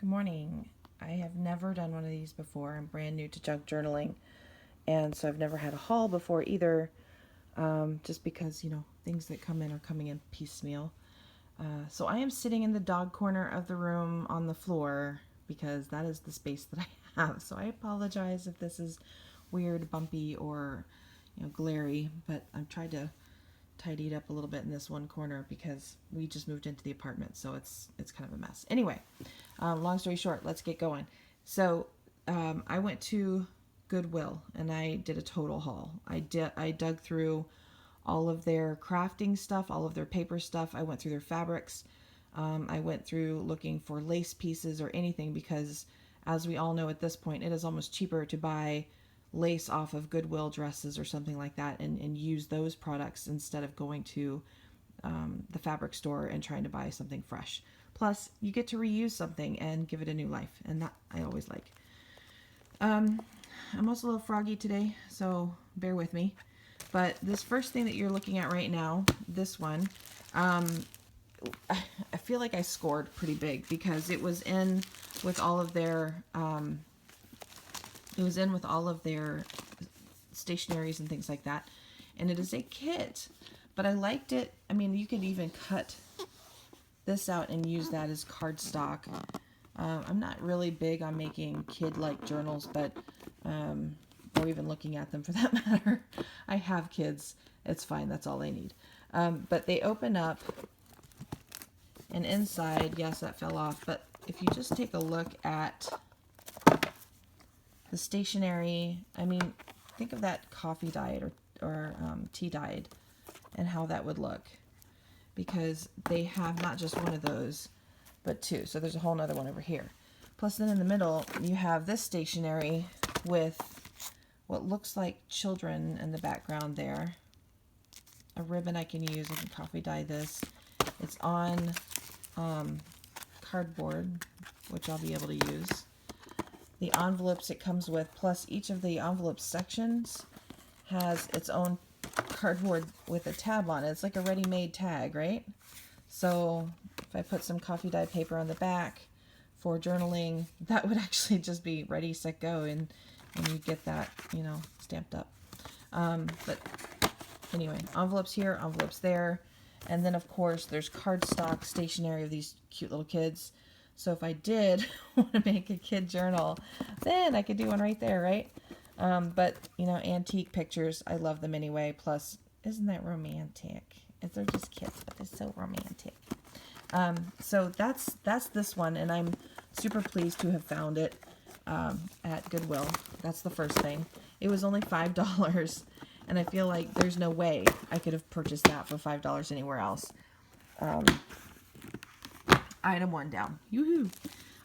Good morning. I have never done one of these before. I'm brand new to junk journaling, and so I've never had a haul before either, just because, things that come in are coming in piecemeal. So I am sitting in the dog corner of the room on the floor because that is the space that I have. So I apologize if this is weird, bumpy, or glary, but I'm trying to tidy it up a little bit in this one corner because we just moved into the apartment, so it's kind of a mess. Anyway, long story short, let's get going. So I went to Goodwill and I did a total haul. I dug through all of their crafting stuff, all of their paper stuff. I went through their fabrics. I went through looking for lace pieces or anything because, as we all know at this point, it is almost cheaper to buy lace off of Goodwill dresses or something like that and use those products instead of going to the fabric store and trying to buy something fresh. Plus, you get to reuse something and give it a new life, and that I always like. I'm also a little froggy today, so bear with me. But this first thing that you're looking at right now, this one, I feel like I scored pretty big because it was in with all of their stationaries and things like that. And it is a kit, but I liked it. I mean, you could even cut this out and use that as cardstock. I'm not really big on making kid-like journals, but or even looking at them for that matter. I have kids. It's fine. That's all they need. But they open up, and inside, yes, that fell off. But if you just take a look at the stationery, I mean, think of that coffee dyed or tea dyed and how that would look. Because they have not just one of those, but two. So there's a whole nother one over here. Plus then in the middle, you have this stationery with what looks like children in the background there. A ribbon I can use. I can coffee dye this. It's on cardboard, which I'll be able to use. The envelopes it comes with, plus each of the envelope sections has its own cardboard with a tab on it. It's like a ready-made tag, right? So if I put some coffee dye paper on the back for journaling, that would actually just be ready, set, go, and you get that, stamped up. But anyway, envelopes here, envelopes there, and then of course there's cardstock stationery of these cute little kids. So if I did want to make a kid journal, then I could do one right there, right? But, antique pictures, I love them anyway. Plus, isn't that romantic? They're just kids, but they're so romantic. So that's this one, and I'm super pleased to have found it at Goodwill. That's the first thing. It was only $5, and I feel like there's no way I could have purchased that for $5 anywhere else. Item one down. Yoo-hoo!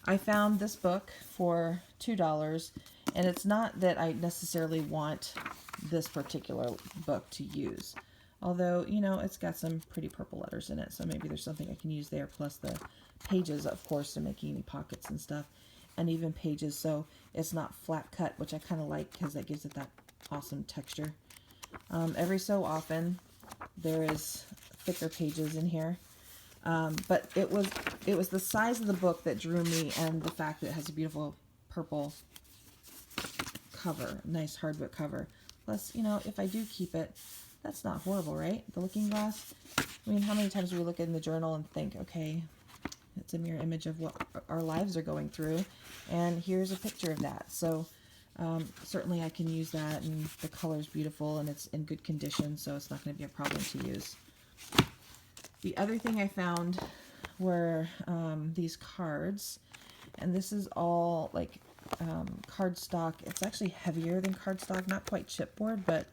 I found this book for $2, and it's not that I necessarily want this particular book to use. Although, it's got some pretty purple letters in it, so maybe there's something I can use there, plus the pages, of course, to make any pockets and stuff, and even pages, so it's not flat cut, which I kind of like because that gives it that awesome texture. Every so often, there is thicker pages in here. But it was the size of the book that drew me, and the fact that it has a beautiful purple cover, nice hardbook cover. Plus, if I do keep it, that's not horrible, right? The looking glass. I mean, how many times do we look in the journal and think, okay, it's a mirror image of what our lives are going through, and here's a picture of that. So certainly I can use that, and the color's beautiful, and it's in good condition, so it's not going to be a problem to use. The other thing I found were these cards, and this is all like cardstock. It's actually heavier than cardstock, not quite chipboard, but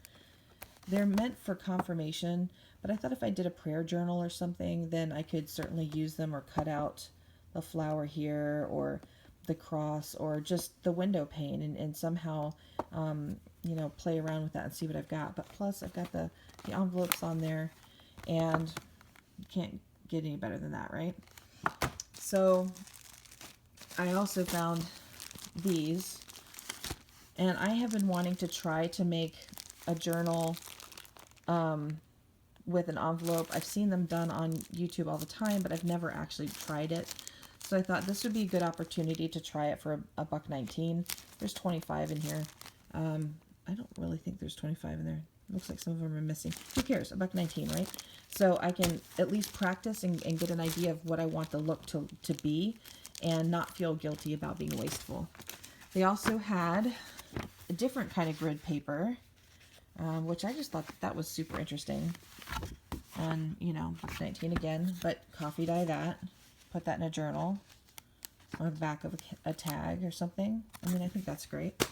they're meant for confirmation. But I thought if I did a prayer journal or something, then I could certainly use them, or cut out the flower here, or the cross, or just the window pane, and somehow play around with that and see what I've got. But plus I've got the envelopes on there, and you can't get any better than that, right? So I also found these, and I have been wanting to try to make a journal with an envelope. I've seen them done on YouTube all the time, but I've never actually tried it. So I thought this would be a good opportunity to try it for a $1.19. There's 25 in here. I don't really think there's 25 in there. Looks like some of them are missing. Who cares? $1.19, right? So I can at least practice and get an idea of what I want the look to be and not feel guilty about being wasteful. They also had a different kind of grid paper, which I just thought that was super interesting. And, you know, $1.19 again, but coffee dye that. Put that in a journal or the back of a tag or something. I mean, I think that's great.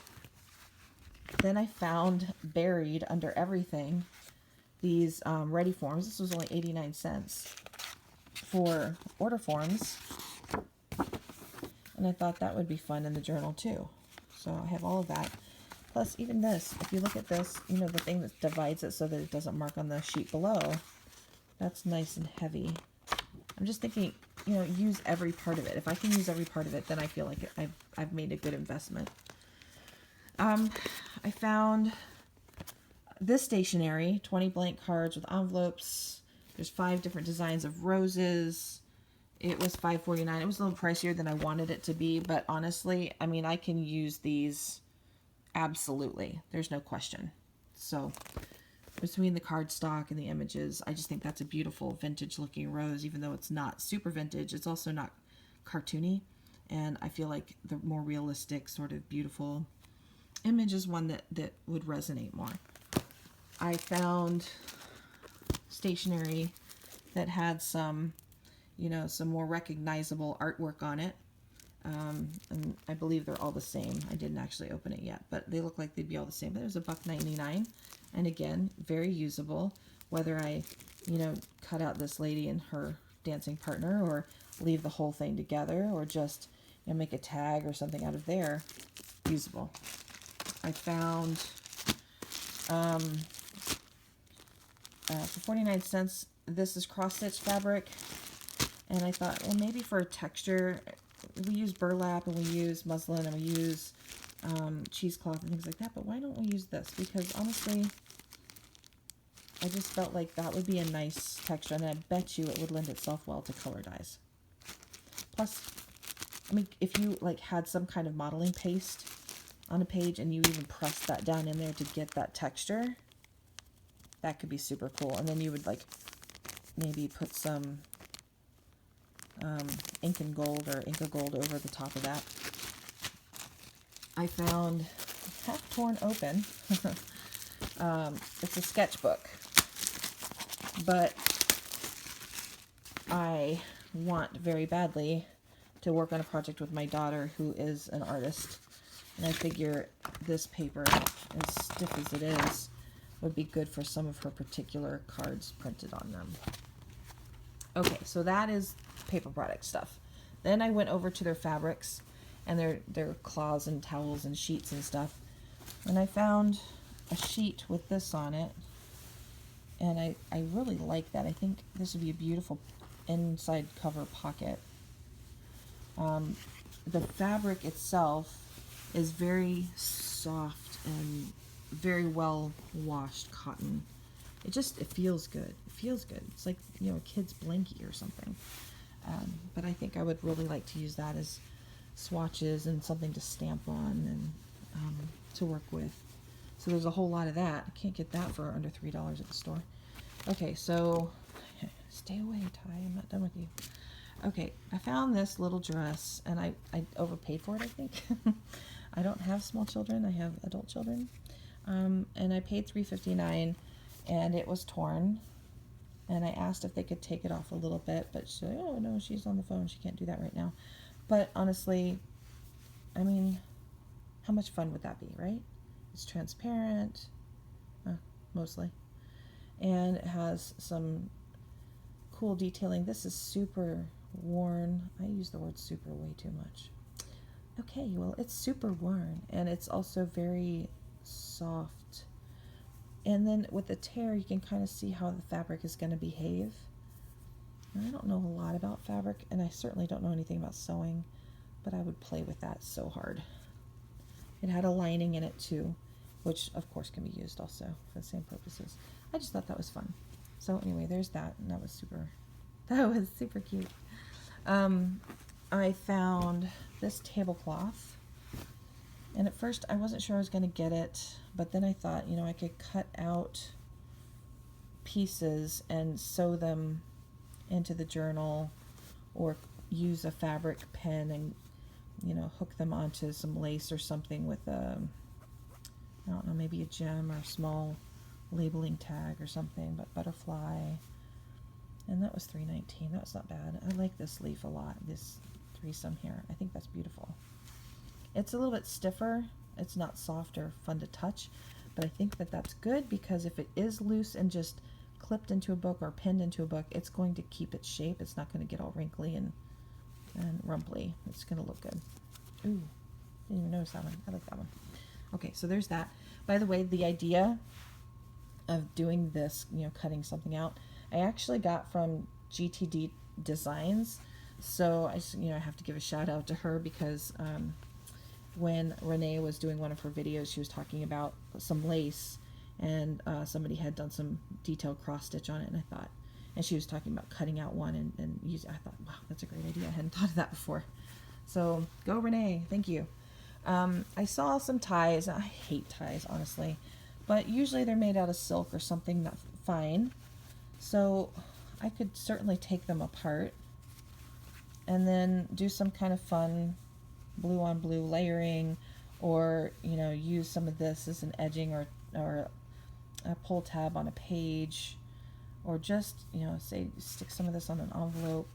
Then I found buried under everything these ready forms. This was only 89 cents for order forms. And I thought that would be fun in the journal too. So I have all of that. Plus even this, if you look at this, you know, the thing that divides it so that it doesn't mark on the sheet below, that's nice and heavy. I'm just thinking, you know, use every part of it. If I can use every part of it, then I feel like I've made a good investment. I found this stationery, 20 blank cards with envelopes. There's 5 different designs of roses. It was $5.49. It was a little pricier than I wanted it to be, but honestly, I mean, I can use these absolutely. There's no question. So between the cardstock and the images, I just think that's a beautiful vintage looking rose, even though it's not super vintage. It's also not cartoony, and I feel like the more realistic, sort of beautiful image is one that would resonate more. I found stationery that had some, you know, some more recognizable artwork on it. And I believe they're all the same. I didn't actually open it yet, but they look like they'd be all the same. But it was $1.99. And again, very usable. Whether I, you know, cut out this lady and her dancing partner, or leave the whole thing together, or just, you know, make a tag or something out of there, usable. I found, for 49 cents, this is cross-stitch fabric. And I thought, well, maybe for a texture, we use burlap and we use muslin and we use cheesecloth and things like that, but why don't we use this? Because honestly, I just felt like that would be a nice texture, and I bet you it would lend itself well to color dyes. Plus, I mean, if you like had some kind of modeling paste on a page and you even pressed that down in there to get that texture, that could be super cool. And then you would like maybe put some ink and gold or Inca Gold over the top of that. I found half torn open. It's a sketchbook, but I want very badly to work on a project with my daughter, who is an artist, and I figure this paper, as stiff as it is, would be good for some of her particular cards printed on them. Okay, so that is paper product stuff. Then I went over to their fabrics and their cloths and towels and sheets and stuff, and I found a sheet with this on it, and I really like that. I think this would be a beautiful inside cover pocket. The fabric itself is very soft and very well washed cotton. It feels good. It feels good. It's like, you know, a kid's blankie or something. But I think I would really like to use that as swatches and something to stamp on and to work with. So there's a whole lot of that. I can't get that for under $3 at the store. Okay, so stay away, Ty. I'm not done with you. Okay, I found this little dress, and I overpaid for it, I think. I don't have small children. I have adult children. And I paid $3.59, and it was torn. And I asked if they could take it off a little bit, but she's like, oh, no, she's on the phone. She can't do that right now. But honestly, I mean, how much fun would that be, right? It's transparent, mostly. And it has some cool detailing. This is super worn. I use the word super way too much. Okay, well, it's super worn, and it's also very soft. And then with the tear, you can kind of see how the fabric is going to behave. And I don't know a lot about fabric, and I certainly don't know anything about sewing, but I would play with that so hard. It had a lining in it too, which of course can be used also for the same purposes. I just thought that was fun. So anyway, there's that, and that was super cute. I found this tablecloth, and at first I wasn't sure I was going to get it, but then I thought, you know, I could cut out pieces and sew them into the journal, or use a fabric pen and, you know, hook them onto some lace or something with a, I don't know, maybe a gem or a small labeling tag or something, but butterfly. And that was $3.19. That's not bad. I like this leaf a lot, this threesome here. I think that's beautiful. It's a little bit stiffer. It's not soft or fun to touch, but I think that that's good, because if it is loose and just clipped into a book or pinned into a book, it's going to keep its shape. It's not going to get all wrinkly and rumply. It's going to look good. Ooh, didn't even notice that one. I like that one. Okay, so there's that. By the way, the idea of doing this, you know, cutting something out, I actually got from GTD Designs. So I, you know, I have to give a shout out to her, because when Renee was doing one of her videos, she was talking about some lace, and somebody had done some detailed cross stitch on it, and I thought, and she was talking about cutting out one and using, I thought, wow, that's a great idea. I hadn't thought of that before. So go Renee, thank you. I saw some ties. I hate ties, honestly, but usually they're made out of silk or something that's fine. So I could certainly take them apart and then do some kind of fun blue on blue layering, or, you know, use some of this as an edging or a pull tab on a page, or just, you know, say stick some of this on an envelope.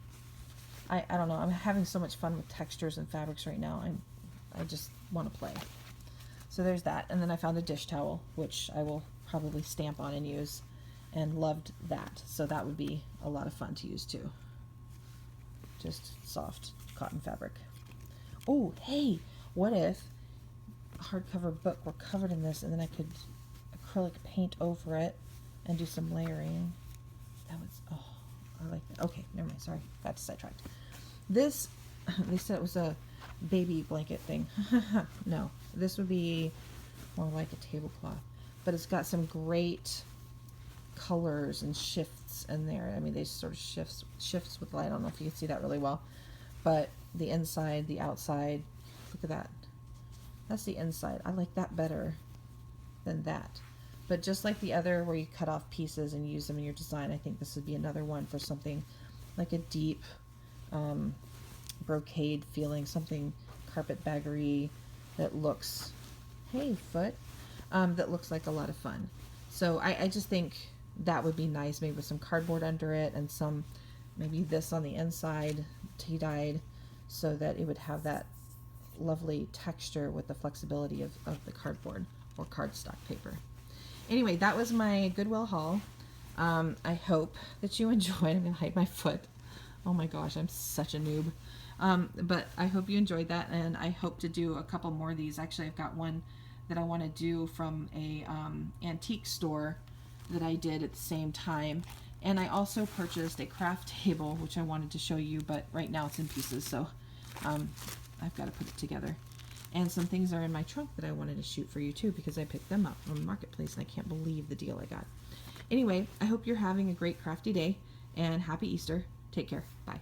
I don't know. I'm having so much fun with textures and fabrics right now. I just want to play. So there's that. And then I found a dish towel, which I will probably stamp on and use, and loved that. So that would be a lot of fun to use too. Just soft cotton fabric. Oh, hey, what if a hardcover book were covered in this, and then I could acrylic paint over it and do some layering? That was, oh, I like that. Okay, never mind, sorry, got sidetracked. This, they said it was a baby blanket thing. No, this would be more like a tablecloth, but it's got some great colors and shifts in there. I mean, they sort of shifts with light. I don't know if you can see that really well, but the inside, the outside, look at that. That's the inside. I like that better than that. But just like the other where you cut off pieces and use them in your design, I think this would be another one for something like a deep brocade feeling, something carpetbaggery that looks, hey, foot, that looks like a lot of fun. So I just think that would be nice, maybe with some cardboard under it and some, maybe this on the inside, tea-dyed, so that it would have that lovely texture with the flexibility of the cardboard or cardstock paper. Anyway, that was my Goodwill haul. I hope that you enjoyed. I'm going to hide my foot. Oh my gosh, I'm such a noob. But I hope you enjoyed that, and I hope to do a couple more of these. Actually, I've got one that I want to do from a antique store that I did at the same time. And I also purchased a craft table, which I wanted to show you, but right now it's in pieces, so I've got to put it together. And some things are in my trunk that I wanted to shoot for you too, because I picked them up from Marketplace, and I can't believe the deal I got. Anyway, I hope you're having a great crafty day, and happy Easter. Take care. Bye.